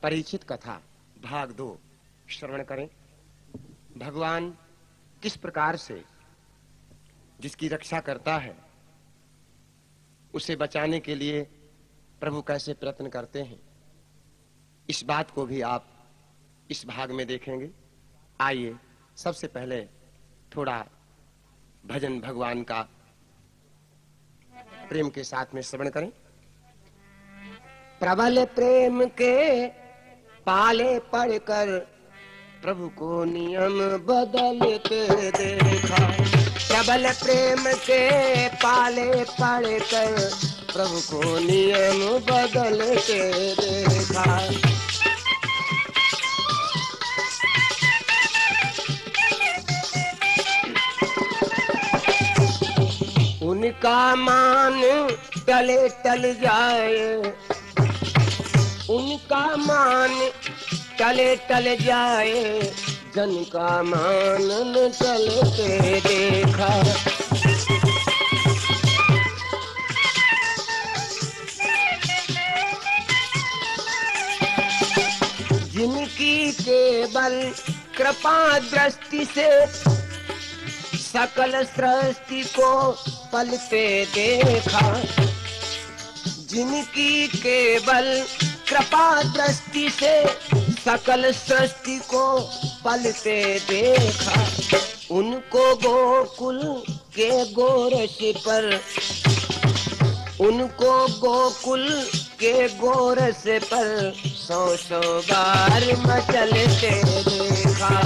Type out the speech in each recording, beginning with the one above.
परिचित कथा भाग 2 श्रवण करें। भगवान किस प्रकार से जिसकी रक्षा करता है उसे बचाने के लिए प्रभु कैसे प्रयत्न करते हैं, इस बात को भी आप इस भाग में देखेंगे। आइए सबसे पहले थोड़ा भजन भगवान का प्रेम के साथ में श्रवण करें। प्रबल प्रेम के पाले पड़कर प्रभु को नियम बदलते देखा। प्रबल प्रेम के पाले पड़कर प्रभु को नियम बदलते देखा। उनका मान टले टल जाए, उनका मान टले टल जाए, जन का मान न टलते देखा। जिनकी केवल कृपा दृष्टि से सकल सृष्टि को पलते देखा। जिनकी केवल कृपा दृष्टि से सकल सृष्टि को पलते देखा। उनको गोकुल के गोरस पर, उनको गोकुल के गोरस पर 100 बार मचलते देखा।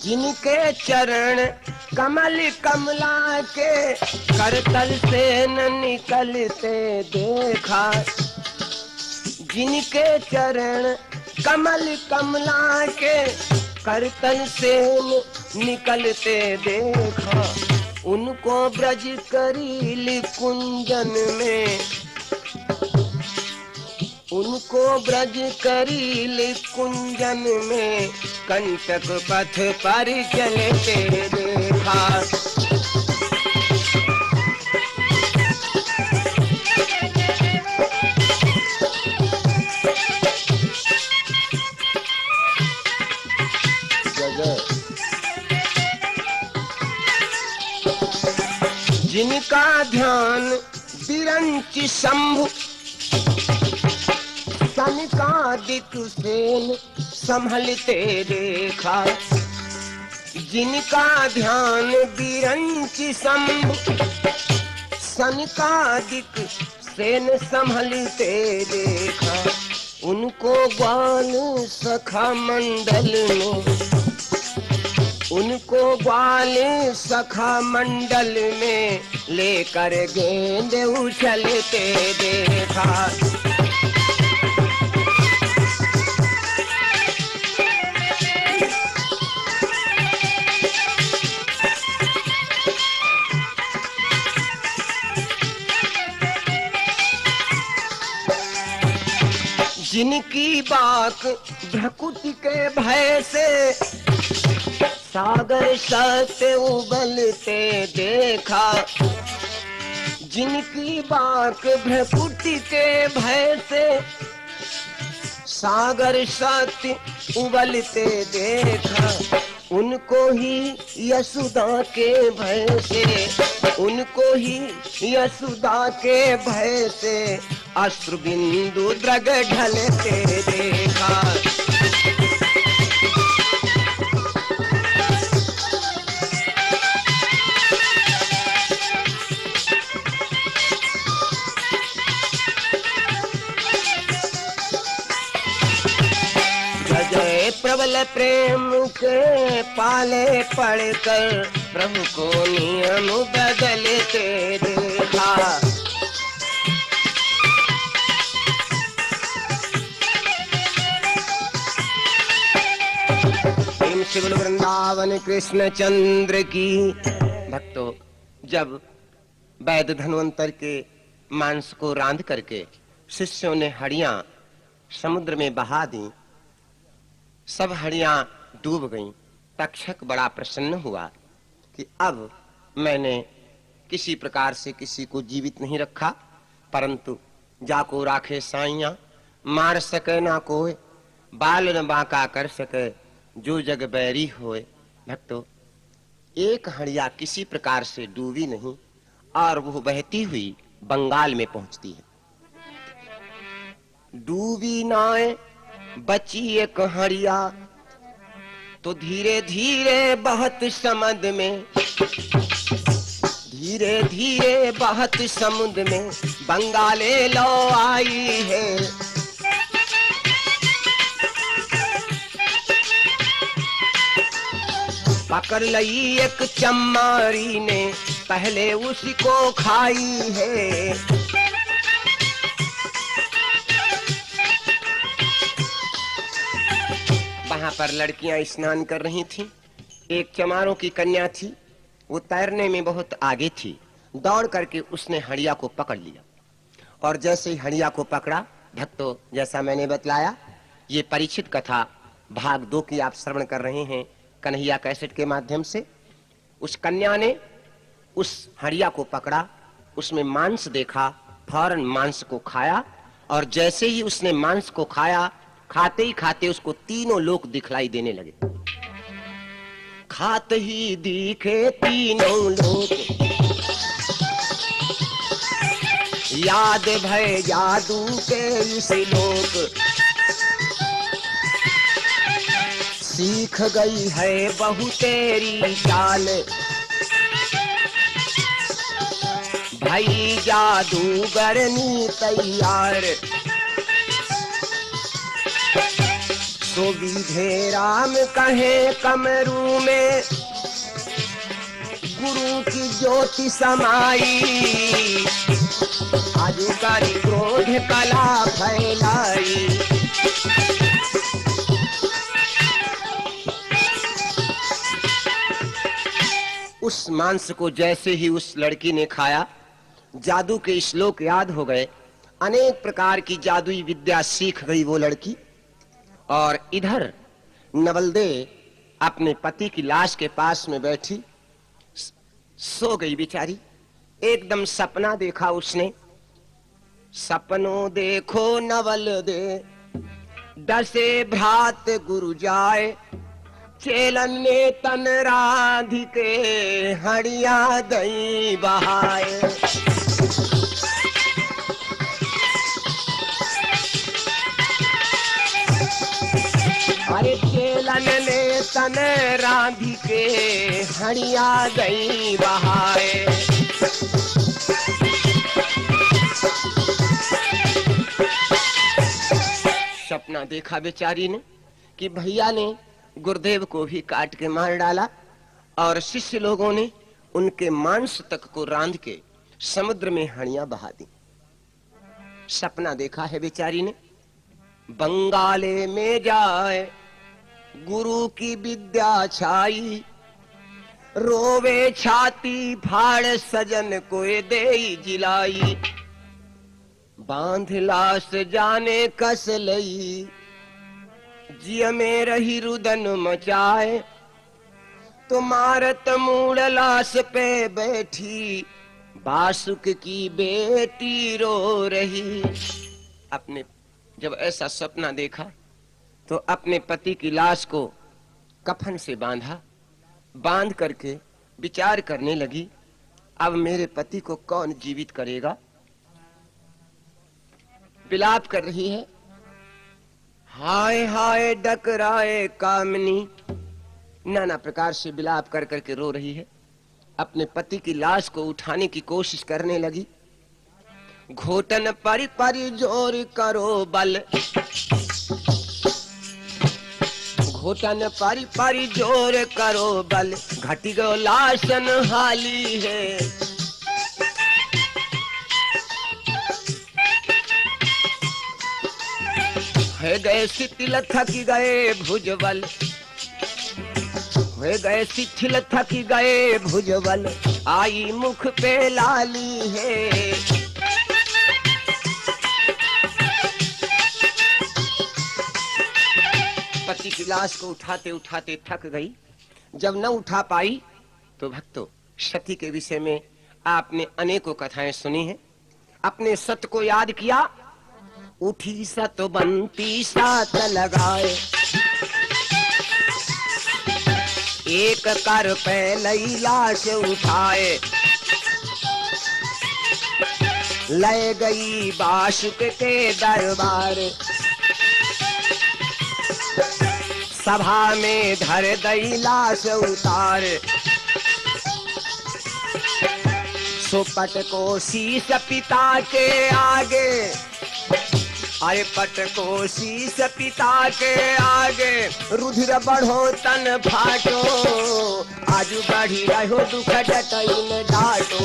जिनके चरण कमल कमला के करतल से न निकलते देखा। जिनके चरण कमल कमला के करतल से न निकलते देखा। उनको ब्रज करील कुंजन में, उनको ब्रज करील कुंजन में कंटक पथ पर चलते देखा। जिनका ध्यान विरंच शंभु सनकादिक सेन संभलते देखा। जिनका ध्यान विरंच शंभु सनकादिक सेन संभलते देखा। उनको ग्वाल सखा मंडल में, उनको ग्वाल सखा मंडल में लेकर गेंद उछलते देखा। जिनकी बाक भ्रकुटी के भय से सागर सत्य उबलते देखा। जिनकी बाक भ्रकुटी के भय से सागर सत्य उबलते देखा। उनको ही यशोदा के भय से, उनको ही यशोदा के भय से अश्रु बिंदु द्रग ढलते देखा। जय प्रबल प्रेम के पाले पड़कर प्रभु को नियम बदलते देखा। शिवल वृंदावन कृष्ण चंद्र की। भक्तों, जब वैद्य धन्वंतर के मांस को रांध करके शिष्यों ने हड्डियां समुद्र में बहा दी। सब हड़ियां डूब गईं। तक्षक बड़ा प्रसन्न हुआ कि अब मैंने किसी प्रकार से किसी को जीवित नहीं रखा, परंतु जाको राखे साइया, मार सके ना कोई, बाल न बांका कर सके, जो जग बैरी होए। भक्तों, एक हड़िया किसी प्रकार से डूबी नहीं और वो बहती हुई बंगाल में पहुंचती है। डूबी नाए बची एक हड़िया, तो धीरे धीरे बहत समुद्र में, धीरे धीरे बहत समुद्र में बंगाले लो आई है। पकड़ लई एक चमारी ने, पहले उसको खाई है। वहां पर लड़कियां स्नान कर रही थीं। एक चमारों की कन्या थी, वो तैरने में बहुत आगे थी। दौड़ करके उसने हड़िया को पकड़ लिया और जैसे ही हड़िया को पकड़ा, भक्तों, जैसा मैंने बतलाया, ये परीक्षित कथा भाग 2 की आप श्रवण कर रहे हैं कन्हैया कैसेट के माध्यम से। उस कन्या ने उस हड़िया को पकड़ा, उसमें मांस देखा, फौरन मांस को खाया और जैसे ही उसने मांस को खाया, खाते ही खाते उसको तीनों लोक दिखलाई देने लगे। खाते ही दिखे तीनों लोक, याद भय जादू के इस लोक। सीख गई है बहू तेरी चाल, भाई जादूगरनी तैयार। तो विधे राम कहे कमरू में, गुरु की ज्योति समाई, अधिकारी क्रोध कला फैलाई। उस मांस को जैसे ही उस लड़की ने खाया, जादू के श्लोक याद हो गए। अनेक प्रकार की जादुई विद्या सीख गई वो लड़की। और इधर नवलदे अपने पति की लाश के पास में बैठी सो गई बेचारी। एकदम सपना देखा उसने। सपनों देखो नवल दे, दसे भ्रात गुरु जाए, चेलन ने तन राधिके, हड़िया दई बहाए। अरे चेलन ने तन राधिके, हड़िया दई बहाए। सपना देखा बेचारी ने कि भैया ने गुरुदेव को भी काट के मार डाला और शिष्य लोगों ने उनके मांस तक को रांध के समुद्र में हड़ियां बहा दी। सपना देखा है बेचारी ने। बंगाले में जाए गुरु की विद्या छाई, रोवे छाती फाड़ सजन को दे जिलाई। बांध लाश जाने कस लई, जिय में रही रुदन मचाए, तो मारत मूड़ लाश पे बैठी, बासुक की बेटी रो रही। अपने जब ऐसा सपना देखा तो अपने पति की लाश को कफन से बांधा, बांध करके विचार करने लगी, अब मेरे पति को कौन जीवित करेगा। विलाप कर रही है, हाय हाय डकराए कामनी। नाना प्रकार से विलाप कर करके रो रही है। अपने पति की लाश को उठाने की कोशिश करने लगी। घोटन परि परि जोर करो बल, घोटन परि परि जोर करो बल, घटी गो लाशन हाली है। गए शिथिल थक गए भुजबल, हो गए शिथिल थक गए भुजबल, आई मुख पे लाली है। पति की लाश को उठाते उठाते थक गई। जब न उठा पाई तो भक्तों, सती के विषय में आपने अनेकों कथाएं सुनी हैं। अपने सत को याद किया। उठी सत बनती सात लगाए, एक कर पहले लाश उठाए, ले गई बाशुक के दरबार, सभा में धर दई लाश उतार, सुपट को शीश पिता के आगे, अरे पट को शीश पिता के आगे, रुधिर बढ़ो तन फाटो, आजू बढ़ी रहो दुख डटैन डाटो।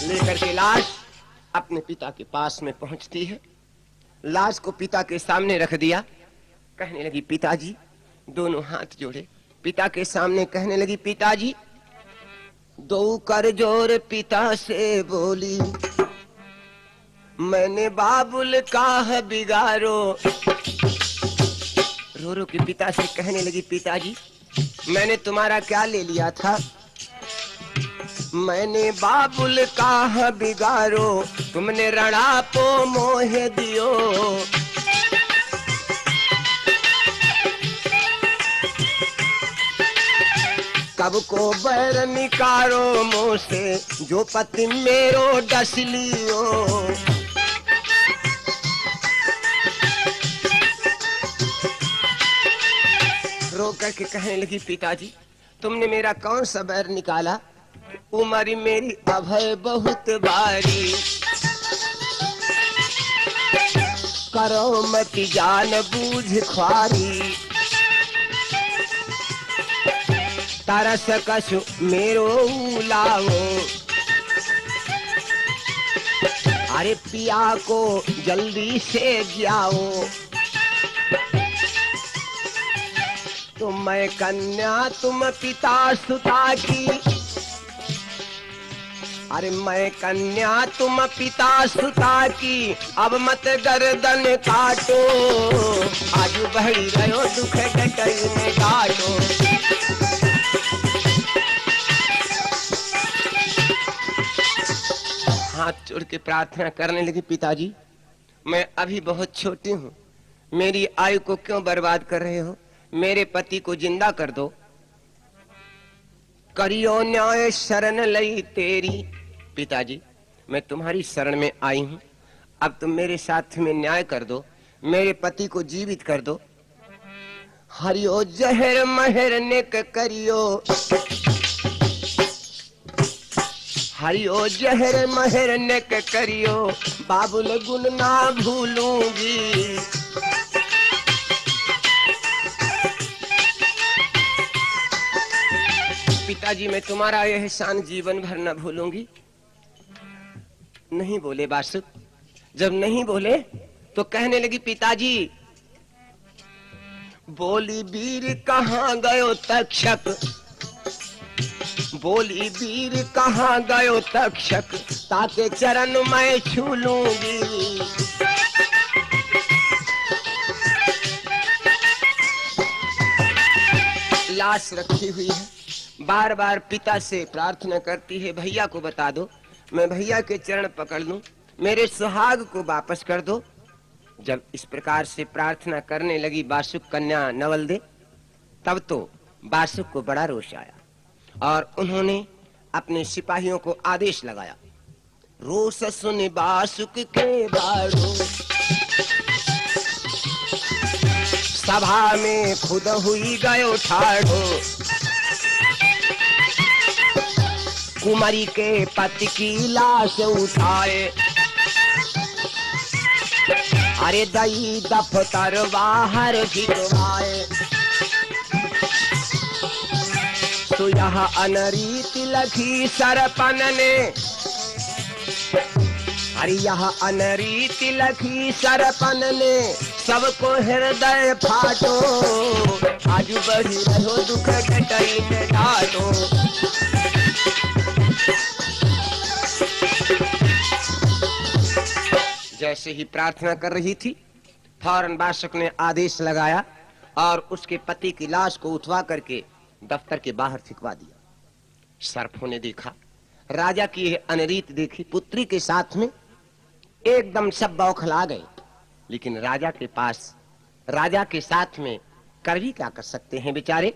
लेकर के लाश अपने पिता के पास में पहुंचती है। लाश को पिता के सामने रख दिया। कहने लगी पिताजी, दोनों हाथ जोड़े पिता के सामने कहने लगी पिताजी, दो कर जोर पिता से बोली, मैंने बाबुल का बिगाड़ो। रो रो के पिता से कहने लगी पिताजी, मैंने तुम्हारा क्या ले लिया था? मैंने बाबुल का बिगाड़ो, तुमने रणापो मोह दियो। कब को बैर निकारो मुँह से, जो पति मेरो डस लियो। रो करके कहने लगी पिताजी, तुमने मेरा कौन सा बैर निकाला? उम्र मेरी अभय बहुत बारी, करो मत जान बूझ ख्वारी, तरस कछु मेरो लाओ। अरे पिया को जल्दी से जाओ, तो मैं कन्या तुम पिता सुता की, अरे मैं कन्या तुम पिता सुता की, अब मत गर्दन काटो, आजू बढ़ी रहो दुख डटैन डाटो। हाथ जोड़ के प्रार्थना करने लगी पिताजी, मैं अभी बहुत छोटी हूँ, मेरी आयु को क्यों बर्बाद कर रहे हो? मेरे पति को जिंदा कर दो। करियो न्याय शरण लई तेरी। पिताजी, मैं तुम्हारी शरण में आई हूँ, अब तुम मेरे साथ में न्याय कर दो, मेरे पति को जीवित कर दो। हरियो जहर महर नेक करियो, हरियो जहर महर नेक करियो, बाबुल गुण ना भूलूंगी। पिताजी, मैं तुम्हारा एहसान जीवन भर न भूलूंगी। नहीं बोले बासुक। जब नहीं बोले तो कहने लगी पिताजी, बोली वीर कहाँ गयो तक्षक, बोली वीर कहाँ गयो तक्षक, ताके चरण मैं छू लूंगी। लाश रखी हुई है, बार बार पिता से प्रार्थना करती है, भैया को बता दो, मैं भैया के चरण पकड़ लूं, मेरे सुहाग को वापस कर दो। जब इस प्रकार से प्रार्थना करने लगी बासुक कन्या नवल दे, तब तो बासुक को बड़ा रोष आया और उन्होंने अपने सिपाहियों को आदेश लगाया, रोष सुन बासुक के बारो, सभा में खुद हुई गयो ठाड़ो। कुमारी के पति की लाश उठाए, अरे दई दफ्तर बाहर भिजवाए। तो यह अनरीति लखी सरपन ने, अरे यह अनरीति लखी सरपन ने, सबको हृदय फाटो, आजू बढ़ी रहो दुख डटैन डाटो। से ही प्रार्थना कर रही थी, फौरन बादशाह ने आदेश लगाया और उसके पति की लाश को उठवा करके दफ्तर के बाहर फेंकवा दिया। सर्पों ने देखा, राजा की यह अनरीत देखी, पुत्री के साथ में एकदम सब बौखला गए। लेकिन राजा के साथ में कर भी क्या कर सकते हैं बेचारे।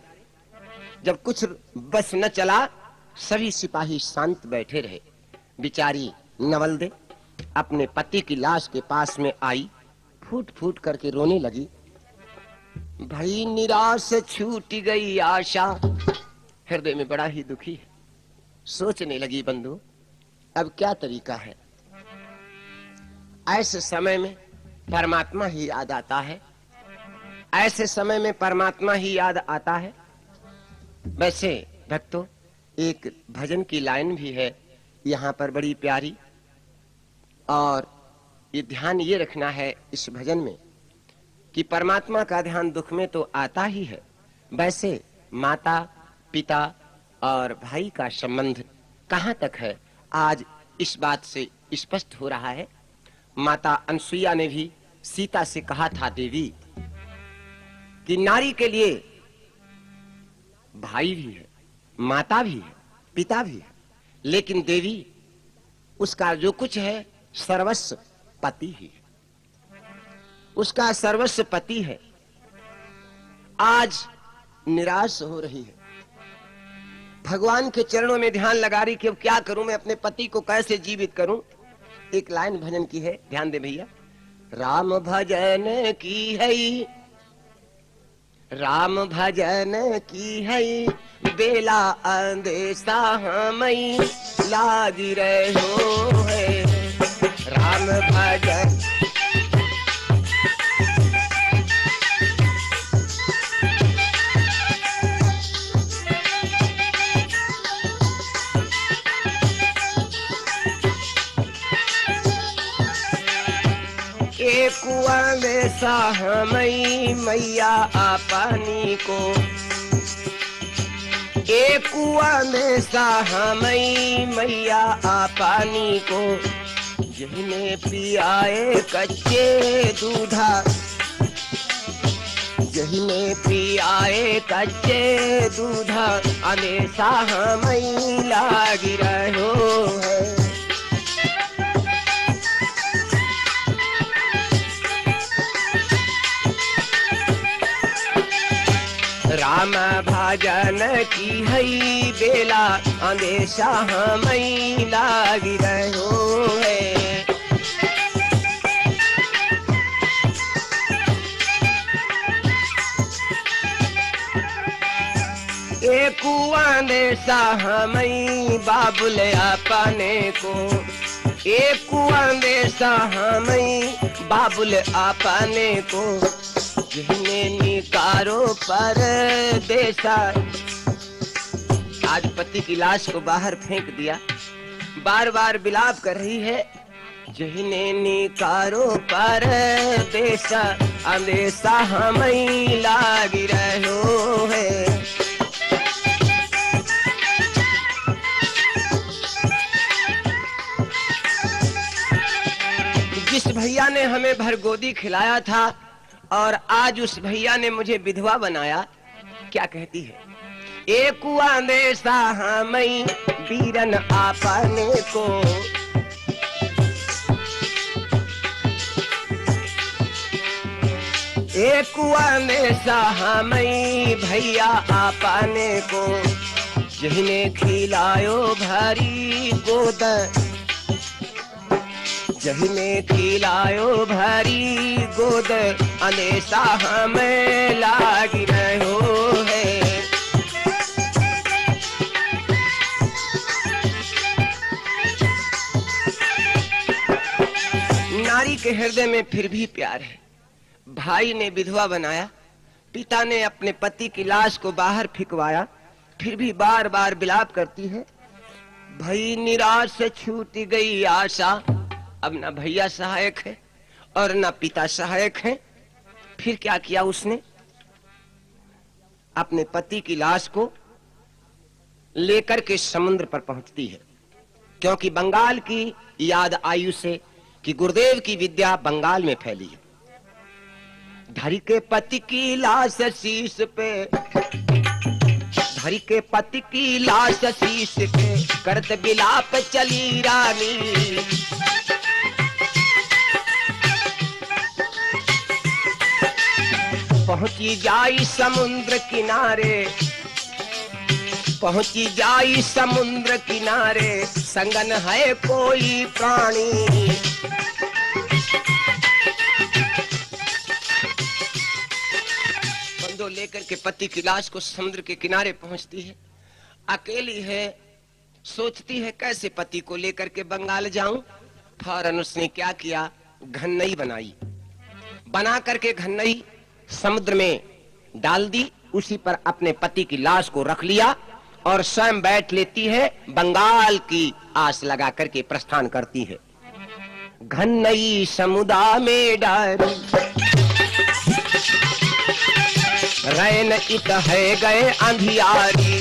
जब कुछ बस न चला, सभी सिपाही शांत बैठे रहे। बेचारी नवलदे अपने पति की लाश के पास में आई, फूट फूट करके रोने लगी। भाई निराश छूट गई आशा, हृदय में बड़ा ही दुखी है। सोचने लगी, बंधु अब क्या तरीका है। ऐसे समय में परमात्मा ही याद आता है, ऐसे समय में परमात्मा ही याद आता है। वैसे भक्तों, एक भजन की लाइन भी है यहाँ पर बड़ी प्यारी, और ये ध्यान ये रखना है इस भजन में कि परमात्मा का ध्यान दुख में तो आता ही है। वैसे माता पिता और भाई का संबंध कहाँ तक है, आज इस बात से स्पष्ट हो रहा है। माता अनसुईया ने भी सीता से कहा था, देवी कि नारी के लिए भाई भी है, माता भी है, पिता भी है, लेकिन देवी उसका जो कुछ है सर्वस्व पति ही है, उसका सर्वस्व पति है। आज निराश हो रही है, भगवान के चरणों में ध्यान लगा रही कि अब क्या करूं, मैं अपने पति को कैसे जीवित करूं। एक लाइन भजन की है, ध्यान दे भैया। राम भजन की है, राम भजन की है, बेला अंदेशा हमें लागी रहो है। राम भजन कुआं में साहमई मैया आपनी को, एक कुआं में साहमई मैया आपनी को, जिन्हें पियाए कच्चे दूधा, जिन्हें पियाए कच्चे दूधा, हमेशा हमें लागी रहो है। राम भजन की हई बेला अंदेशा हमें लागी रहो है। एक अंदेशा हमें बाबुल अपने को, एक अंदेशा हमें बाबुल अपने को, जिन्हें निकारो पर देशा। आज पति की लाश को बाहर फेंक दिया, बार बार विलाप कर रही है। जिन्हें निकारो पर देशा, अंदेशा हमें लागी रहो है। जिस भैया ने हमें भरगोदी खिलाया था और आज उस भैया ने मुझे विधवा बनाया, क्या कहती है। एक अंदेशा हमें वीरन आपने को, एक अंदेशा हमें भैया आपने को, जिन्हें खिलायो भरी गोद, जिन्हें खिलायो भरी गोद, अंदेशा हमें लागी रहो है। नारी के हृदय में फिर भी प्यार है। भाई ने विधवा बनाया, पिता ने अपने पति की लाश को बाहर फेंकवाया, फिर भी बार बार विलाप करती है। भई निराश से छूट गई आशा, अब ना भैया सहायक है और ना पिता सहायक है। फिर क्या किया उसने, अपने पति की लाश को लेकर के समुद्र पर पहुंचती है, क्योंकि बंगाल की याद आयु से कि गुरुदेव की विद्या बंगाल में फैली है। धरी के पति की लाश शीश पे, धरी के पति की लाश शीश पे करत बिलाप चली रानी। पहुंची जाई समुद्र किनारे, पहुंची जाई समुद्र किनारे, संगन है कोई प्राणी। बंदो लेकर के पति की लाश को समुद्र के किनारे पहुंचती है, अकेली है, सोचती है कैसे पति को लेकर के बंगाल जाऊं। फौरन उसने क्या किया, घन्नई बनाई, बना करके घन्नई समुद्र में डाल दी, उसी पर अपने पति की लाश को रख लिया और स्वयं बैठ लेती है, बंगाल की आस लगा करके प्रस्थान करती है। घन्नई समुदा में डारी, रैन इत है गए अंधियारी।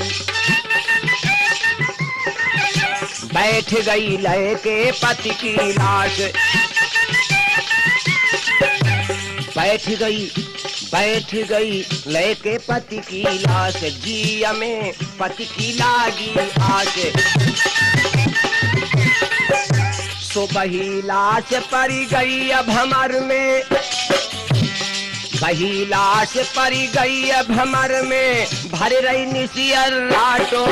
बैठ गई लय के पति की लाश, बैठ गई लय के पति की लाश। जिया में पति की लागी आश, सो बही लाश पड़ी गई अब भमर में, वही लाश पड़ी गई अब भमर में। भर रही निसियर राटो,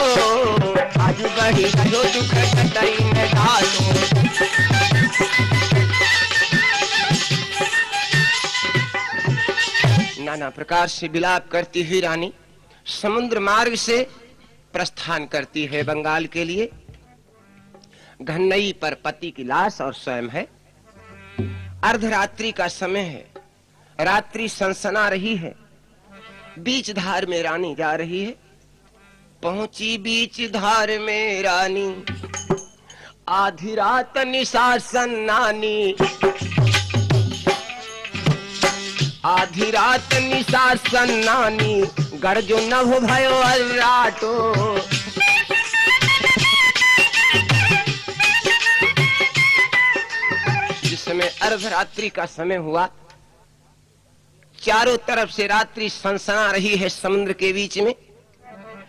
आज बही गयो दुख कटई में घाटो। नाना प्रकार से विलाप करती हुई रानी समुद्र मार्ग से प्रस्थान करती है बंगाल के लिए। घन्नई पर पति की लाश और स्वयं है। अर्धरात्रि का समय है, रात्रि सनसना रही है। बीच धार में रानी जा रही है। पहुंची बीच धार में रानी, आधी रात निशा सन्नानी। आधी रात निशा सन्नानी, गरजो नभ भयो अर्राटो। जिस समय अर्धरात्रि का समय हुआ, चारों तरफ से रात्रि सनसना रही है समुद्र के बीच में।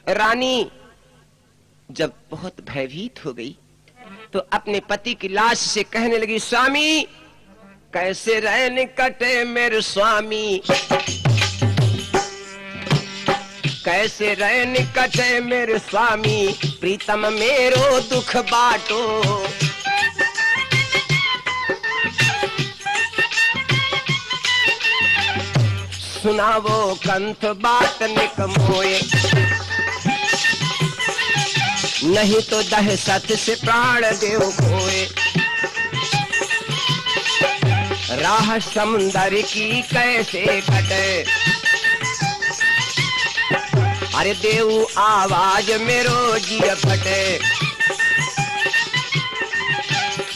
रानी जब बहुत भयभीत हो गई तो अपने पति की लाश से कहने लगी, स्वामी कैसे रैन कटे मेरे स्वामी, कैसे रैन कटे मेरे स्वामी। प्रीतम मेरो दुख बाटो, सुनावो कंठ बात निकमोए। नहीं तो दहशत से प्राण देव खोए। राह समुंदर की कैसे कटे, अरे देव आवाज मेरो जिय फटे।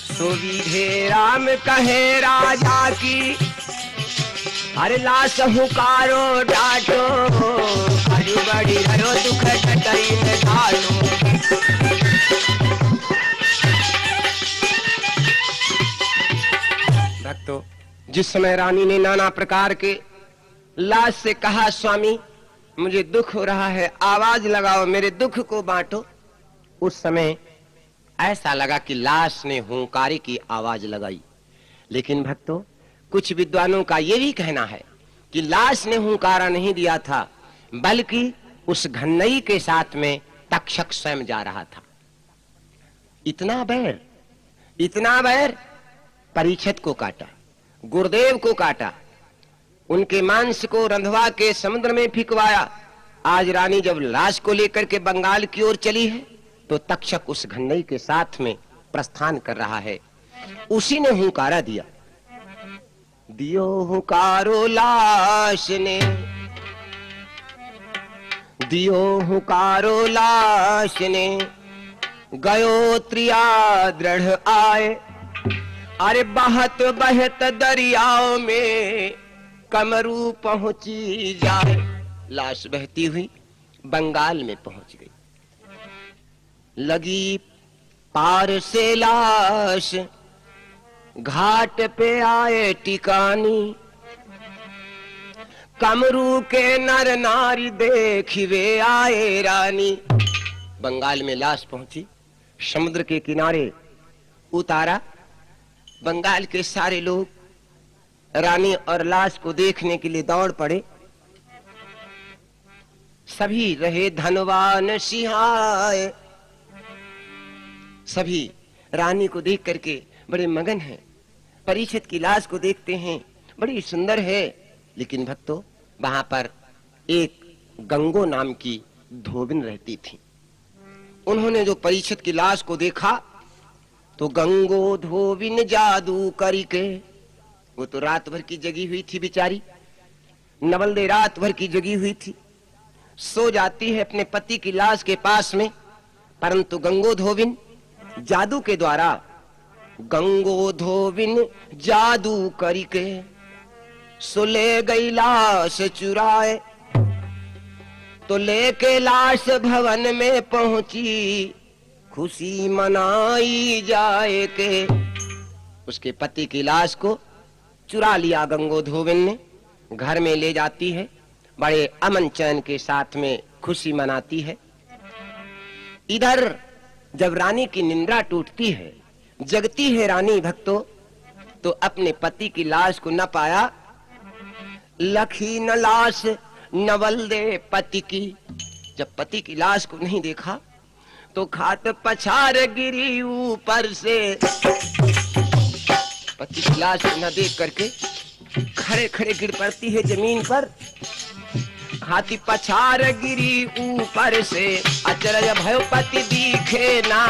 सुविधे राम कहे राजा की, अरे लाश हुकारो डाटो। बड़ी बड़ी हरो दुख कटई में घाटो। भक्तों, जिस समय रानी ने नाना प्रकार के लाश से कहा, स्वामी मुझे दुख हो रहा है, आवाज लगाओ, मेरे दुख को बांटो, उस समय ऐसा लगा कि लाश ने हुंकारी की आवाज लगाई। लेकिन भक्तों, कुछ विद्वानों का यह भी कहना है कि लाश ने हुंकारा नहीं दिया था, बल्कि उस घन्नई के साथ में तक्षक स्वयं जा रहा था। इतना बैर परीक्षित को काटा, गुरुदेव को काटा, उनके मांस को रंधवा के समुद्र में फिकवाया। आज रानी जब लाश को लेकर के बंगाल की ओर चली है तो तक्षक उस घन्नई के साथ में प्रस्थान कर रहा है। उसी ने हुंकारा दिया। दियो हुकारो लाश ने, दियो हुकारो लाश ने, गयो त्रिया दृढ़ आए। अरे बहत बहत दरियाओं में कमरू पहुंची जाए। लाश बहती हुई बंगाल में पहुंच गई। लगी पार से लाश, घाट पे आए टिकानी, कमरू के नर नारी देखिवे आए रानी। बंगाल में लाश पहुंची, समुद्र के किनारे उतारा। बंगाल के सारे लोग रानी और लाश को देखने के लिए दौड़ पड़े। सभी रहे धनवान सिहाए, सभी रानी को देख करके बड़े मगन हैं। परीक्षित की लाश को देखते हैं, बड़ी सुंदर है। लेकिन भक्तों, वहां पर एक गंगो नाम की धोबिन रहती थी। उन्होंने जो परीक्षित की लाश को देखा तो गंगो धोबिन जादू करके, वो तो रात भर की जगी हुई थी बेचारी, नवल दे रात भर की जगी हुई थी, सो जाती है अपने पति की लाश के पास में। परंतु गंगो धोबिन जादू के द्वारा, गंगो धोबिन जादू करके सो ले गई लाश चुराए। तो लेके लाश भवन में पहुंची, खुशी मनाई जाए के। उसके पति की लाश को चुरा लिया गंगो धोबिन ने, घर में ले जाती है, बड़े अमन चैन के साथ में खुशी मनाती है। इधर जब रानी की निंद्रा टूटती है, जगती है रानी भक्तों, तो अपने पति की लाश को न पाया। लखी न लाश नवल दे पति की, जब पति की लाश को नहीं देखा तो खाट पछाड़ गिरी ऊपर से। पति की लाश को न देख करके खड़े खड़े गिर पड़ती है जमीन पर। हाथी पछाड़ गिरी ऊपर से, अचरज भयो पति दिखे ना।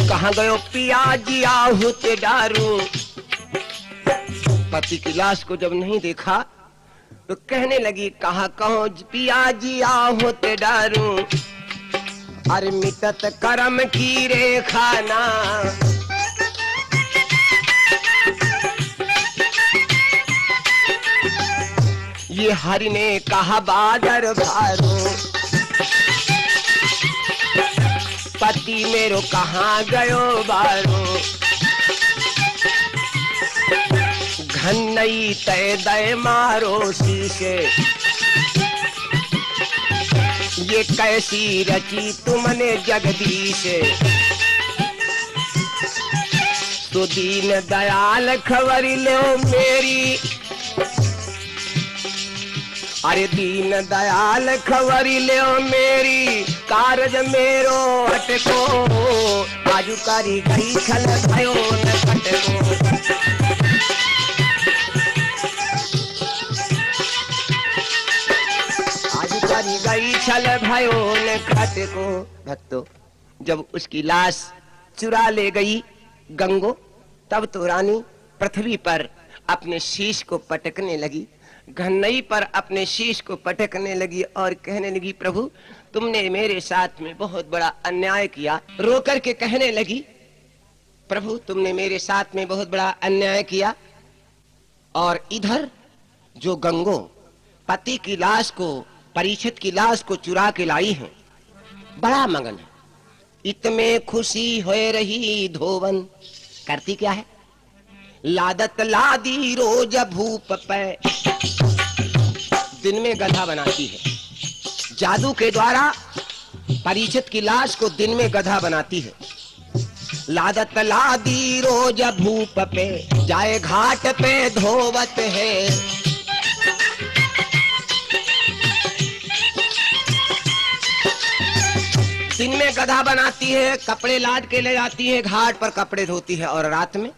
कहाँ गयो पिया जी आहुत डारू। पति की लाश को जब नहीं देखा तो कहने लगी, कहाँ कहो पिया जी आहुत डारू। अरे मिटत करम की रेखा ना। ये हरि ने कहा बादर भारू। पति मेरो कहाँ गयो बारू। घन्नई तय दय मारो शीशे। ये कैसी रची तुमने जगदीश। तो दीन दयाल खबर लो मेरी। अरे दीन दयाल खबर लो मेरी। कारज मेरो अटको। आजू कारी गई छल भयो न कटको। गई छल भयो न कटको। भक्तों, जब उसकी लाश चुरा ले गई गंगो, तब तो रानी पृथ्वी पर अपने शीश को पटकने लगी, घन्नई पर अपने शीश को पटकने लगी और कहने लगी, प्रभु तुमने मेरे साथ में बहुत बड़ा अन्याय किया। रो करके कहने लगी, प्रभु तुमने मेरे साथ में बहुत बड़ा अन्याय किया। और इधर जो गंगो पति की लाश को, परीक्षित की लाश को चुरा के लाई है, बड़ा मगन है। इतने खुशी हो रही धोवन, करती क्या है, लादत लादी रोज भूप पे। दिन में गधा बनाती है, जादू के द्वारा परीक्षित की लाश को दिन में गधा बनाती है। लादत लादी रोज भूप पे, जाए घाट पे धोवत है। दिन में गधा बनाती है, कपड़े लाद के ले जाती है, घाट पर कपड़े धोती है। और रात में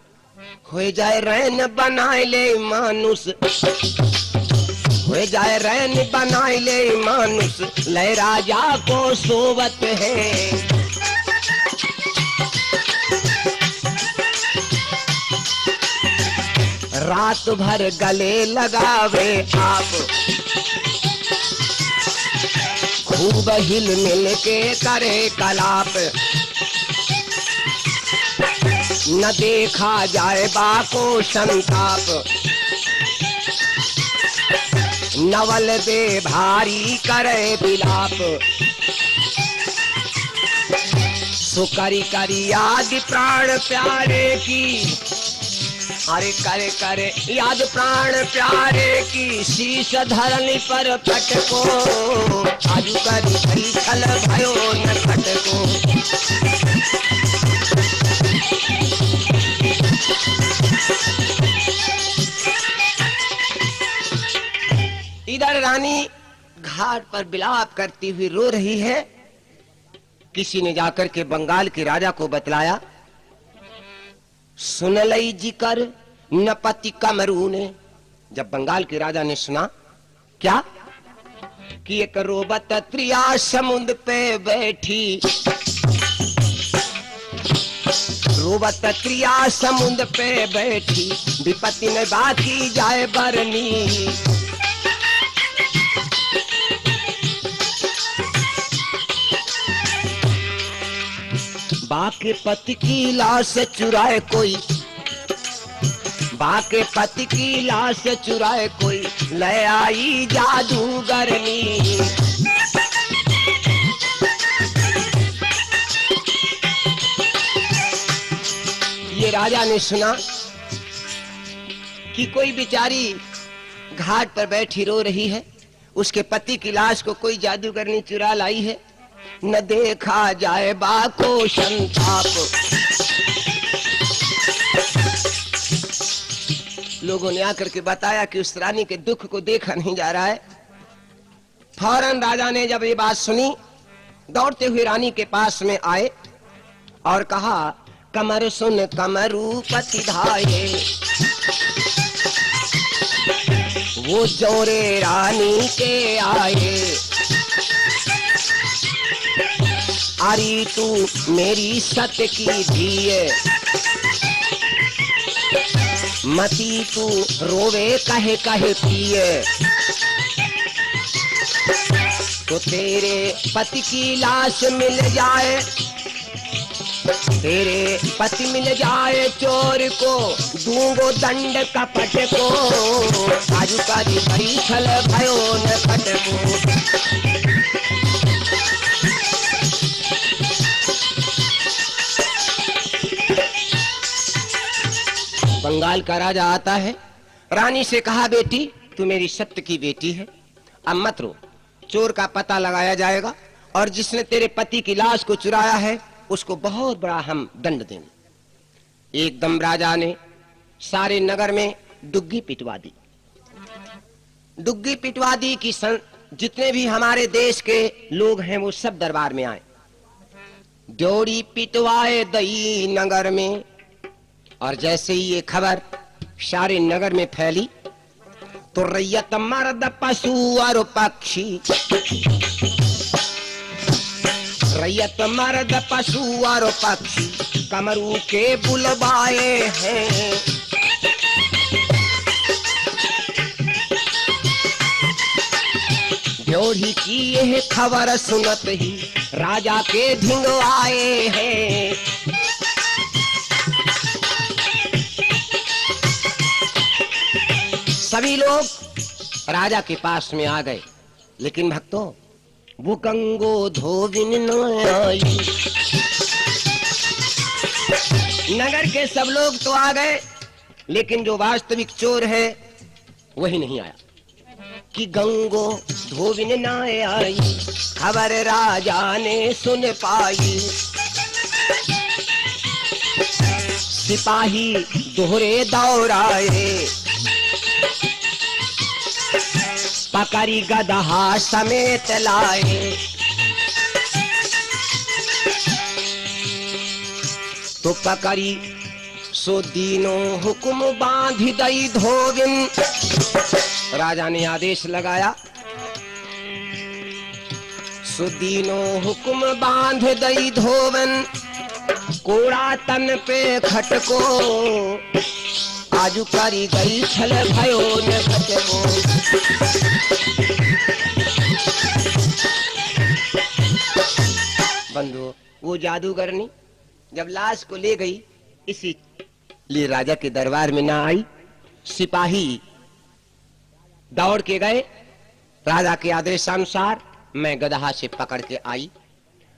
हो जाए रैन बनाए ले मानुष। हो जाए रैन बनाए ले मानुष। ले राजा को सोवत है। रात भर गले लगावे आप। खूब हिल मिल के करे कलाप। न देखा जाए बाको संताप। नवल दे भारी करे बिलाप। सो करी करी याद प्राण प्यारे की, अरे करे करे याद प्राण प्यारे की, शीश धरनी पर पटको, आजू करी करी छल भयो न खटको। इधर रानी घाट पर विलाप करती हुई रो रही है। किसी ने जाकर के बंगाल के राजा को बतलाया। सुन लई जी कर नपति कमरू ने, जब बंगाल के राजा ने सुना क्या कि एक रोबत त्रिया समुद्र पे बैठी, रोबत त्रिया समुद्र पे बैठी, विपत्ति में बाकी जाए बरनी। बाके पति की लाश चुराए कोई, बाके पति की लाश चुराए कोई, ले आई जादूगरनी। ये राजा ने सुना कि कोई बेचारी घाट पर बैठी रो रही है, उसके पति की लाश को कोई जादूगरनी चुरा लाई है। न देखा जाए बाको संताप, लोगों ने आकर के बताया कि उस रानी के दुख को देखा नहीं जा रहा है। फौरन राजा ने जब ये बात सुनी, दौड़ते हुए रानी के पास में आए और कहा, कमर सुन कमरू पति धाये, वो जोरे रानी के आए। अरे तू मेरी सत्य की धीए, मती तू रोवे कहे कहे पिए, तो तेरे पति की लाश मिल जाए, तेरे पति मिल जाए चोर को, दूंगो दंड कपट को, आजू काजी करी छल भयो न खटको। बंगाल का राजा आता है, रानी से कहा, बेटी तू मेरी सत्य की बेटी है, अब मत रो, चोर का पता लगाया जाएगा और जिसने तेरे पति की लाश को चुराया है उसको बहुत बड़ा हम दंड देंगे। एकदम राजा ने सारे नगर में डुग्गी पिटवा दी। डुग्गी पिटवा दी कि जितने भी हमारे देश के लोग हैं वो सब दरबार में आए। डोरी पिटवाए दई नगर में, और जैसे ही ये खबर सारे नगर में फैली तो रैयत मर्द पशु और पक्षी, रैयत मर्द पशु और पक्षी कमरू के बुलवाए हैं। ड्योढ़ी की यह खबर सुनत ही राजा के ढिंग आए हैं। सभी लोग राजा के पास में आ गए, लेकिन भक्तों वो गंगो धोबिन न आई। नगर के सब लोग तो आ गए, लेकिन जो वास्तविक चोर है वही नहीं आया। कि गंगो धोबिन न आई, खबर राजा ने सुन पाई। सिपाही दोहरे दौड़ाए, पकड़ी गदहा समेत लाए। तो पकड़ी सो दीनों हुक्म बांध दई धोबिन। राजा ने आदेश लगाया, सो दीनों हुक्म बांध दई धोबिन, कोड़ा तन पे खटको, आजू करी गई छल भयो न खटको। बंधु, वो जादूगरनी जब लाश को ले गई, इसीलिए राजा के दरबार में ना आई। सिपाही दौड़ के गए, राजा के आदेशानुसार मैं गदहा से पकड़ के आई।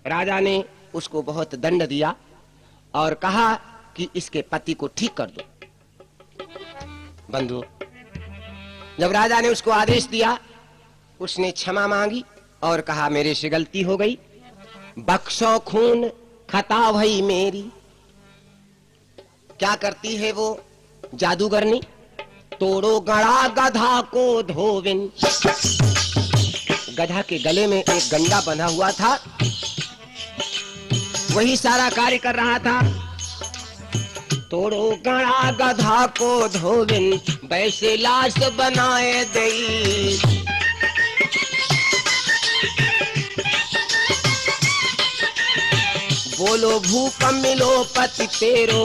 राजा ने उसको बहुत दंड दिया और कहा कि इसके पति को ठीक कर दो। बंधु, जब राजा ने उसको आदेश दिया, उसने क्षमा मांगी और कहा मेरे से गलती हो गई, बख्शो खून खता भई मेरी। क्या करती है वो जादूगरनी? तोड़ो गड़ा गधा को धोबिन। गधा के गले में एक गंडा बंधा हुआ था, वही सारा कार्य कर रहा था। तोड़ो गड़ा गधा को धोबिन, वैसे लाश बनाए दई। बोलो भूप मिलो पति तेरो,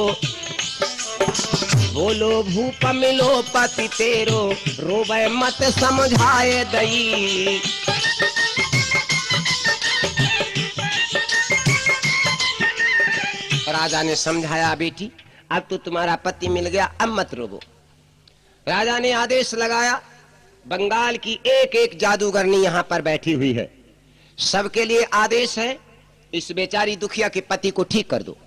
बोलो भूप मिलो पति तेरो, रोवे मत समझाए दई। राजा ने समझाया, बेटी अब तो तुम्हारा पति मिल गया, अब मत रोवो। राजा ने आदेश लगाया, बंगाल की एक एक जादूगरनी यहाँ पर बैठी हुई है, सबके लिए आदेश है इस बेचारी दुखिया के पति को ठीक कर दो।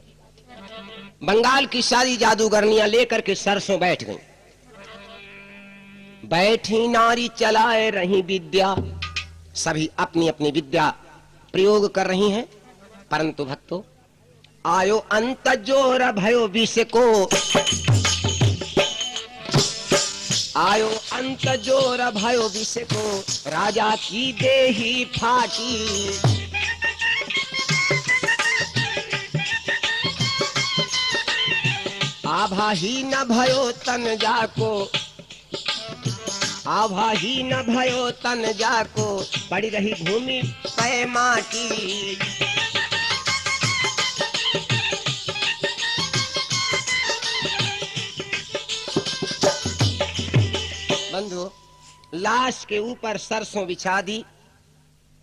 बंगाल की सारी जादूगरनियां लेकर के सरसों बैठ गईं। बैठी नारी चलाए रही विद्या, सभी अपनी अपनी विद्या प्रयोग कर रही हैं। परंतु भक्तों, आयो अंत जोर भयो विष को, आयो अंत जोर भयो विष को, राजा की देही फाटी। आभा ही न भयो तन जाको, आभा ही न भयो तन जाको, पड़ी रही भूमि पे माटी। बंधु, लाश के ऊपर सरसों बिछा दी,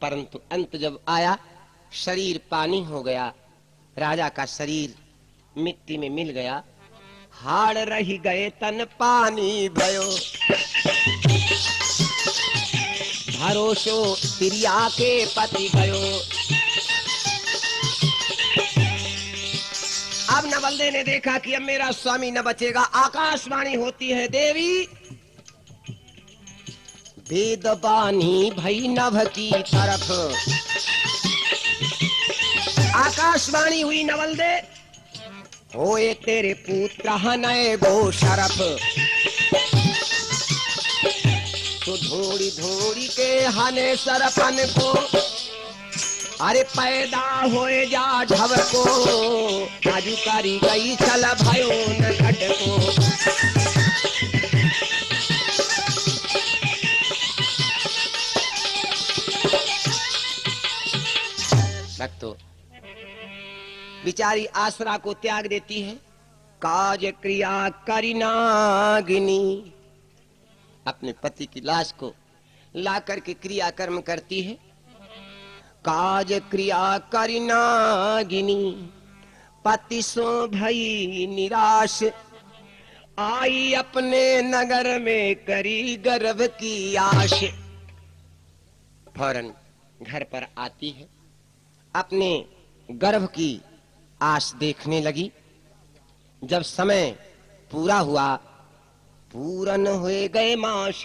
परंतु अंत जब आया, शरीर पानी हो गया, राजा का शरीर मिट्टी में मिल गया। हाड़ रही गए तन पानी भयो, भरोसो तिरिया के पति गयो। अब नवलदे ने देखा कि अब मेरा स्वामी न बचेगा। आकाशवाणी होती है, देवी वेदवाणी भई नभ की तरफ। आकाशवाणी हुई, नवलदे होए तेरे पुत्र हनय गो शरफ। तो धोड़ी धोड़ी के हने सरपन को, अरे पैदा होए जा ढव को, आजू करी गई चल भयो न घट को। भक्तों, बिचारी आसरा को त्याग देती है। काज क्रिया करिनागिनी, अपने पति की लाश को ला करके क्रिया कर्म करती है। काज क्रिया करिनागिनी, पति सो भई निराश, आई अपने नगर में करी गर्भ की आश। फौरन घर पर आती है, अपने गर्भ की आश देखने लगी। जब समय पूरा हुआ, पूरन हुए गए मास,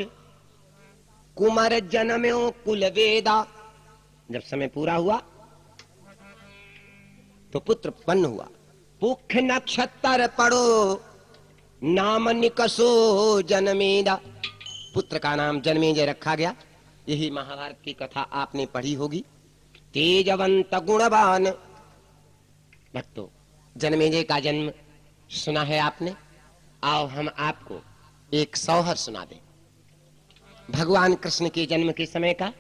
कुमार जन्म्यो कुल वेदा। जब समय पूरा हुआ तो पुत्र उत्पन्न हुआ। पुख नक्षत्र पड़ो, नाम निकसो जन्मेदा। पुत्र का नाम जन्मेजय रखा गया। यही महाभारत की कथा आपने पढ़ी होगी। तेजवंत गुणवान। भक्तों, जन्मेजय का जन्म सुना है आपने। आओ हम आपको एक सौहर सुना दें भगवान कृष्ण के जन्म के समय का,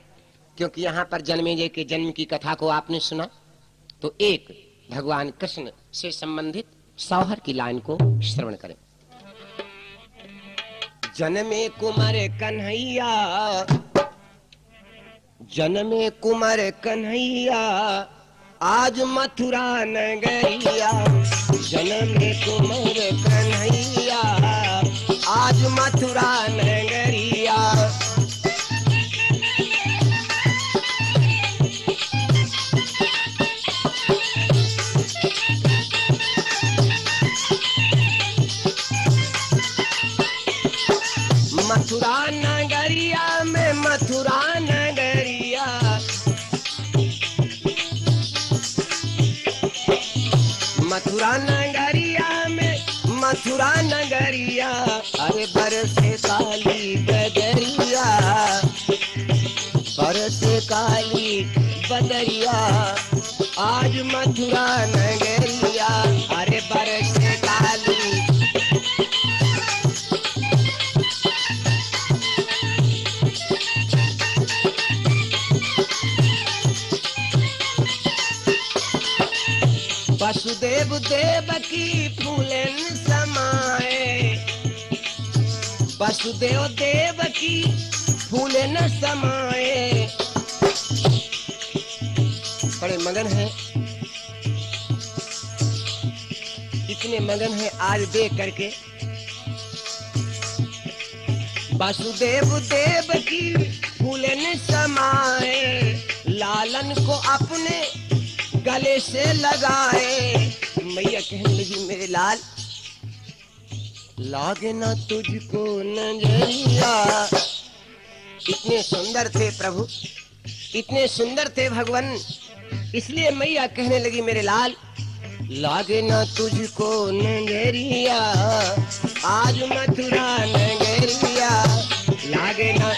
क्योंकि यहाँ पर जन्मेजय के जन्म की कथा को आपने सुना, तो एक भगवान कृष्ण से संबंधित सौहर की लाइन को श्रवण करें। जन्मे कुमार कन्हैया, जन्मे कुमार कन्हैया, आज मथुरा नगरिया। जन्मे कुमार कन्हैया, आज मथुरा नगरिया। नगरिया में मथुरा नगरिया, मथुरा नगरिया में मथुरा नगरिया, अरे बरसे काली बदरिया, बरसे काली बदरिया, आज मथुरा नगरिया, अरे बरसे काली। वसुदेव देवकी फूलन समाए, वसुदेव देवकी फूलन समाए, बड़े मगन हैं, इतने मगन हैं आज देख करके। वसुदेव देवकी फूलन समाए, लालन को अपने गले से लगाए। मैया कहने लगी मेरे लाल, लागे ना तुझको नजरिया। इतने सुंदर थे प्रभु, इतने सुंदर थे भगवान, इसलिए मैया कहने लगी मेरे लाल, लागे ना तुझको नजरिया, आज मथुरा नगरिया, लागे ना।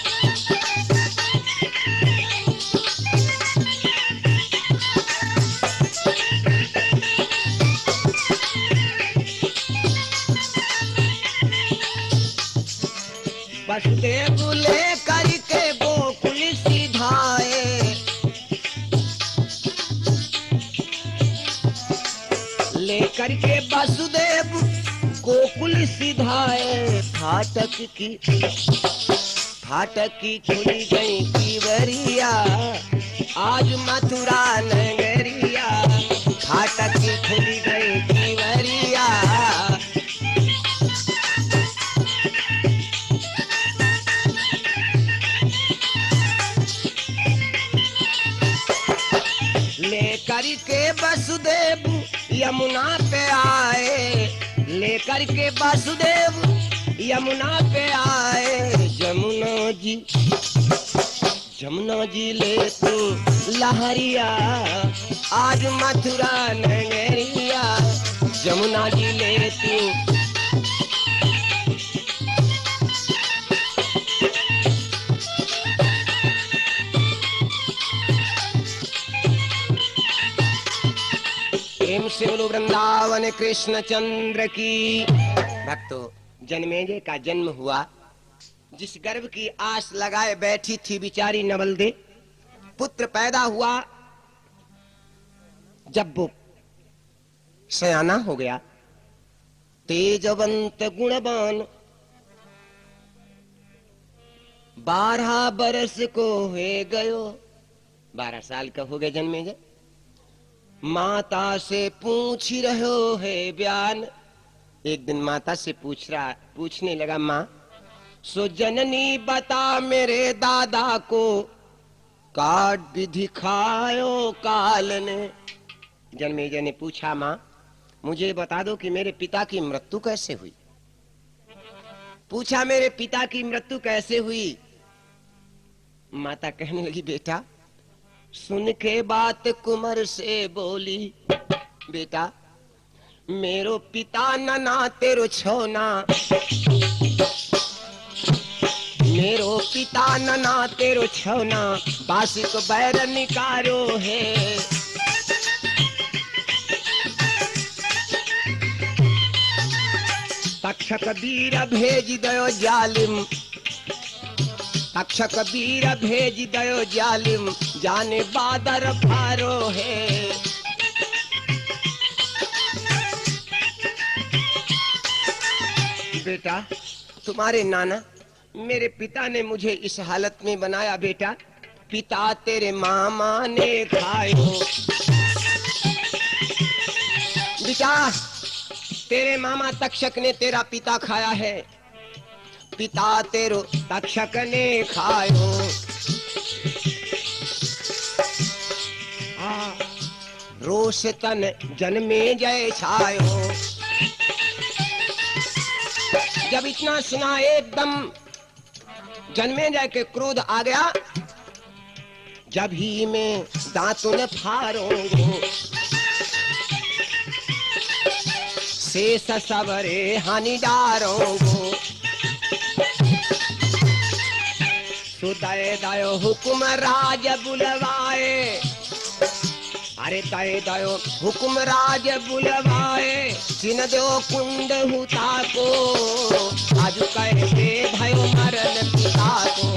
वसुदेव ले करके गोकुल सिधाए, ले करके वसुदेव गोकुल सिधाए। फाटक की खुली गई तिवरिया, आज मथुरा नगरिया, फाटक की खुली गई तिवरिया। लेकर के वसुदेव यमुना पे आए, लेकर के वसुदेव यमुना पे आए। जमुना जी ले तू लहरिया, आज मथुरा नगरिया, जमुना जी ले तू। प्रेम से बोलो वृंदावन कृष्ण चंद्र की। भक्तों, जन्मेजय का जन्म हुआ, जिस गर्भ की आस लगाए बैठी थी बिचारी नवलदे, पुत्र पैदा हुआ। जब वो सयाना हो गया, तेजवंत गुणवान, 12 बरस को हुए गयो। 12 साल का हो गए जन्मेजय। माता से पूछ रहो है बयान। एक दिन माता से पूछने लगा, माँ सो जननी बता मेरे दादा को, काट विधि खायो काल ने। जन्मेजय ने पूछा, माँ मुझे बता दो कि मेरे पिता की मृत्यु कैसे हुई। पूछा मेरे पिता की मृत्यु कैसे हुई। माता कहने लगी, बेटा सुन के बात कुमार से बोली, बेटा मेरो पिता नना तेरो छोना, मेरो पिता नना तेरो छोना, बासिक बैर निकारो है। तक्षक वीर भेज दयो जालिम, तक्षक वीर भेज दयो जालिम, जाने बादर फारो है। बेटा तुम्हारे नाना मेरे पिता ने मुझे इस हालत में बनाया। बेटा पिता तेरे मामा ने खायो, बेटा तेरे मामा तक्षक ने तेरा पिता खाया है, पिता तेरो तक्षक ने खायो। रोष तन जन्मे जय छायो। जब इतना सुना एकदम जन्मेजय के क्रोध आ गया, जब ही मैं दांतुन फाड़ूंगा, शेष सबरे हानि डारूंगा। सुदय दयो हुकुम राज बुलवाए, अरे दय दयो हुकुम राज बुलवाए, चिन दो कुंड हुता को, आज कहते भयो मरण पिता को।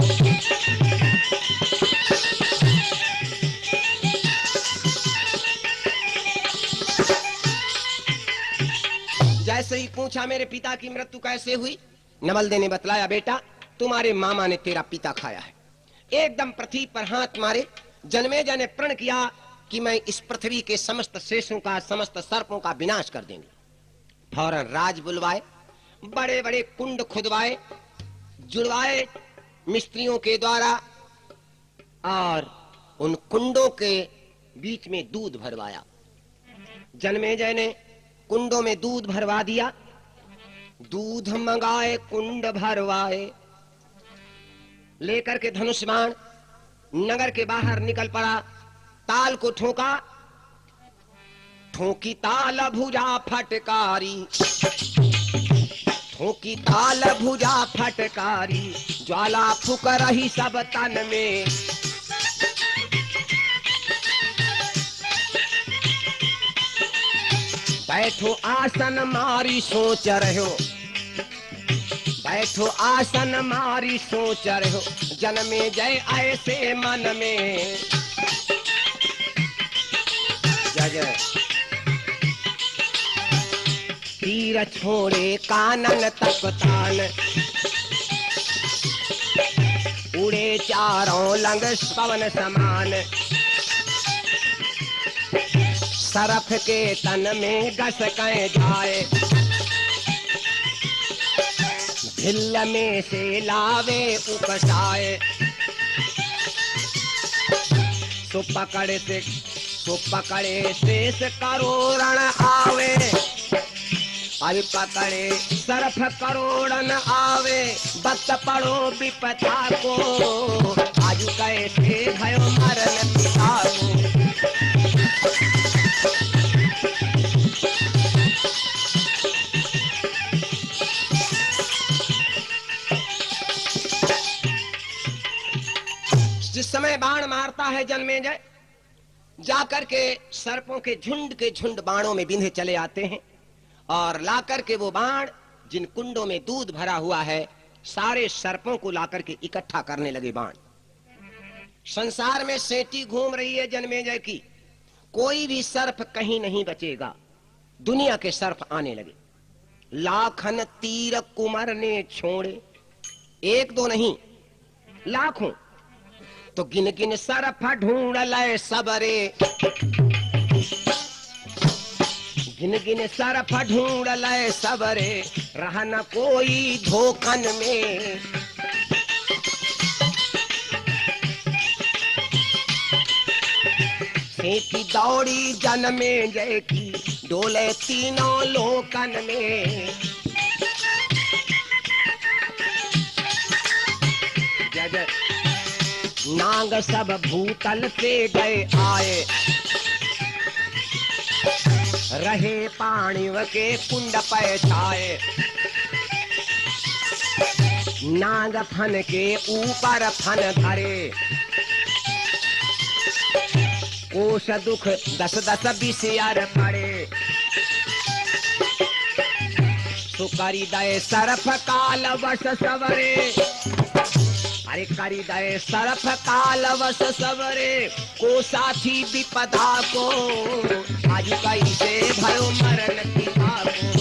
जैसे ही पूछा मेरे पिता की मृत्यु कैसे हुई, नवलदे ने बतलाया, बेटा तुम्हारे मामा ने तेरा पिता खाया है। एकदम पृथ्वी पर हाथ मारे, जन्मेजय ने प्रण किया कि मैं इस पृथ्वी के समस्त शेषों का, समस्त सर्पों का विनाश कर देंगे। फौरन राज बुलवाए, बड़े बड़े कुंड खुदवाए, जुड़वाए मिस्त्रियों के द्वारा, और उन कुंडों के बीच में दूध भरवाया। जन्मेजय ने कुंडों में दूध भरवा दिया, दूध मंगाए कुंड भरवाए, लेकर के धनुष बाण नगर के बाहर निकल पड़ा। ताल को ठोका, ठोकी ताल भुजा फटकारी, ठोकी ताल भुजा फटकारी, ज्वाला फूक रही सब तन में। बैठो आसन मारी सोच रहो, बैठो आसन मारी सोच रहो, जन्मेजय ऐसे मन में। जय जय। तीर छोड़े कानन तक तान, उड़े चारों लंग पवन समान, सरफ के तन में गस कह जाए, ढिल में से लावे उपसाए। तो पकड़े शेष करोड़न आवे, अरे पकड़े सरफ करोड़न आवे, बत पड़ो विपदा को, आज कैसे भयो मरण पिता को। जिस समय बाण मारता है जन्मेजय, जाकर के सर्पों के झुंड बाणों में बिंधे चले आते हैं, और लाकर के वो बाण जिन कुंडों में दूध भरा हुआ है, सारे सर्पों को लाकर के इकट्ठा करने लगे बाण। संसार में सेठी घूम रही है जन्मेजय की, कोई भी सर्प कहीं नहीं बचेगा। दुनिया के सर्प आने लगे, लाखन तीर कुमर ने छोड़े, एक दो नहीं लाखों। तो गिन गिन सरफ ढूंढ लय सबरे, गिन गिन सरफ ढूंढ लय सबरे, रहा न कोई धोखन में। सेठी दौड़ी जन्मेजय की, डोले तीनों लोकन में। जय नाग सब भूतल से गए आए, रहे पाणिव के कुंड पे छाए। नाग फन के ऊपर फन धरे, कोश दुख 10-10 बिसियर पड़े। सुकरी दय सरफ काल वश सवरे, अरे करी दय सरफ काल वश सवरे, को साथी विपदा को, आज कैसे भयो मरण पिता को।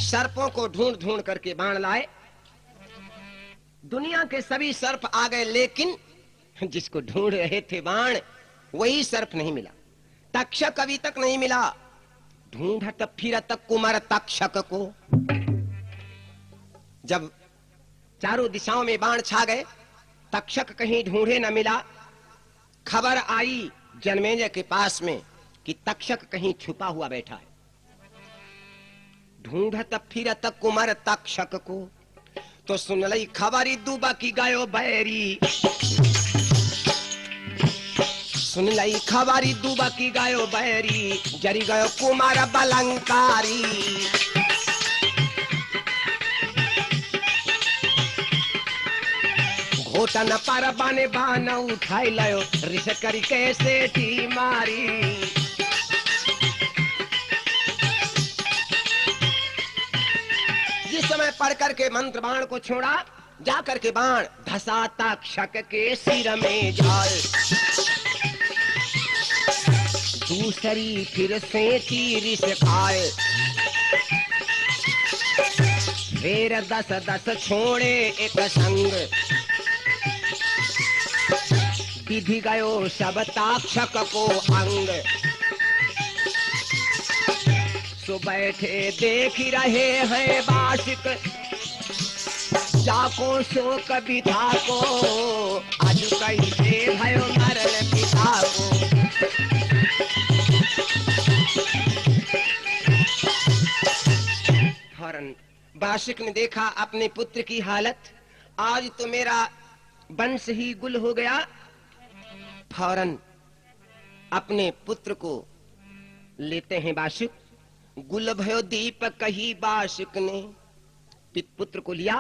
सर्पों को ढूंढ ढूंढ करके बाण लाए, दुनिया के सभी सर्प आ गए, लेकिन जिसको ढूंढ रहे थे बाण, वही सर्प नहीं मिला। तक्षक अभी तक नहीं मिला। ढूंढत फिरत कुमार तक्षक को, जब चारों दिशाओं में बाण छा गए, तक्षक कहीं ढूंढे न मिला। खबर आई जन्मेजय के पास में कि तक्षक कहीं छुपा हुआ बैठा है। ढूंढत फिरत कुमार तक्षक को, तो सुन लई खबरी दुबा की गयो बैरी। सुन लई खबरी दुबा की गयो बैरी, जरी गयो कुमार बलंकारी। घोटन पर बने बान उठाई लयो, रिस करी कैसे टी मारी। जिस समय पढ़ करके मंत्र बाण को छोड़ा, जा करके बाण धसा तक्षक के सिर में जाए। दूसरी फिर से तीर से खाए, फिर 10-10 छोड़े एक संग। विधि गयो सब तक्षक को अंग। सो बैठे देख रहे हैं बाशिक, जाको सो कविता को। आज कैसे भयो मरल पिता को। फौरन बाशिक ने देखा अपने पुत्र की हालत, आज तो मेरा वंश ही गुल हो गया। फौरन अपने पुत्र को लेते हैं बाशिक। गुल भयो दीप कही बाशिक ने, पुत्र को लिया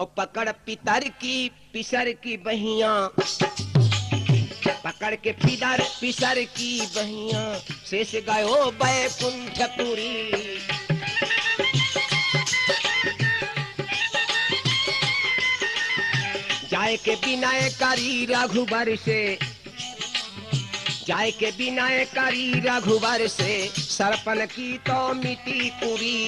और पकड़ पितर की पिसर की बहिया। पकड़ के पितर पिसर की बहिया, शेष गयो बैकुंठपुरी। जाए के विनय करी रघुबर से, जाए के विनय करी रघुबर से, सरपन की तो मिट्टी पूरी।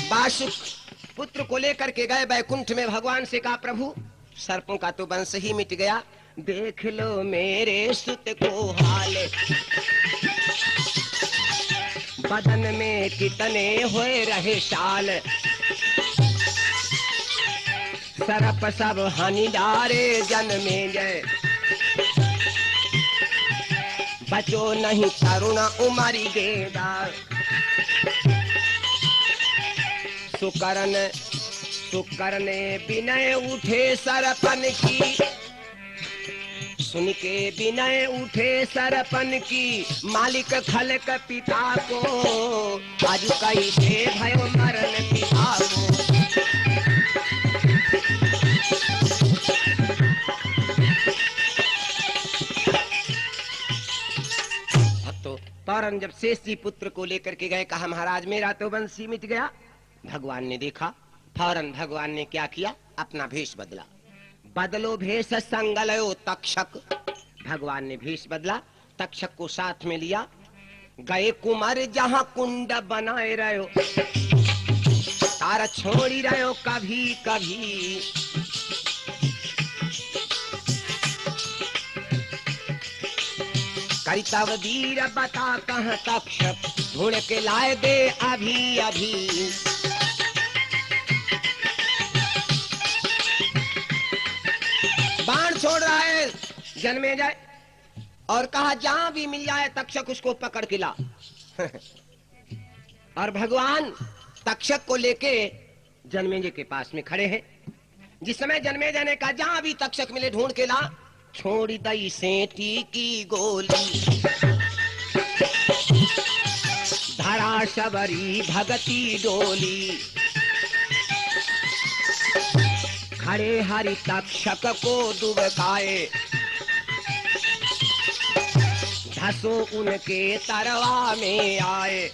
बाशुक पुत्र को लेकर के गए बैकुंठ में। भगवान से कहा प्रभु सर्पों का तो वंश ही मिट गया, देख लो मेरे सुत को हाल। बदन में कितने हुए रहे शाल, सरप सब हानि डारे जन्मे गए। बचो नहीं तरुण उमरी गेदा। सुकरने विनय उठे सरपन की, सुन के विनय उठे सरपन की। मालिक खलक पिता को, आज कैसे भयो मरन पिता को। तो फौरन जब शेष जी पुत्र को लेकर के गए, कहा महाराज मेरा तो वंश ही मिट गया। भगवान ने देखा, फौरन भगवान ने क्या किया, अपना भेष बदला। बदलो भेष संगलयो तक्षक। भगवान ने भेष बदला, तक्षक को साथ में लिया। गए कुमार जहां कुंड बनाए रहो, तार छोड़ी रहो कभी कभी। करितव वीर बता कहाँ तक्षक, ढूंढ के लाए दे अभी अभी। बाण छोड़ रहा है जन्मे जाए, और कहा जहां भी मिल जाए तक्षक उसको पकड़ के ला। और भगवान तक्षक को लेके जन्मेजय के पास में खड़े हैं। जिस समय जन्मेजय ने कहा जहां भी तक्षक मिले ढूंढ के ला, छोड़ी दई सेंटी की गोली। धरा शबरी भगती डोली, खड़े हरि तक्षक को दुबकाए। धसो उनके तरवा में आए,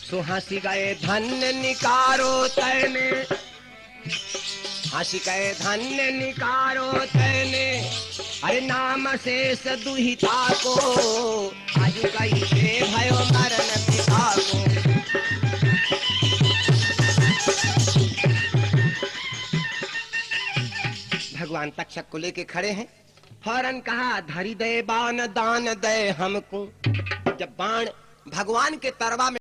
सो हंसी गए धन्य निकारो तैने। हंसी गए धन्य निकारो तैने, अरे नाम शेष दुहिता को। आज कैसे भयो मरण पिता को। भगवान तक्षक को लेके खड़े हैं। फौरन कहा धरी दे बाण दान दे हमको। जब बाण भगवान के तरवा में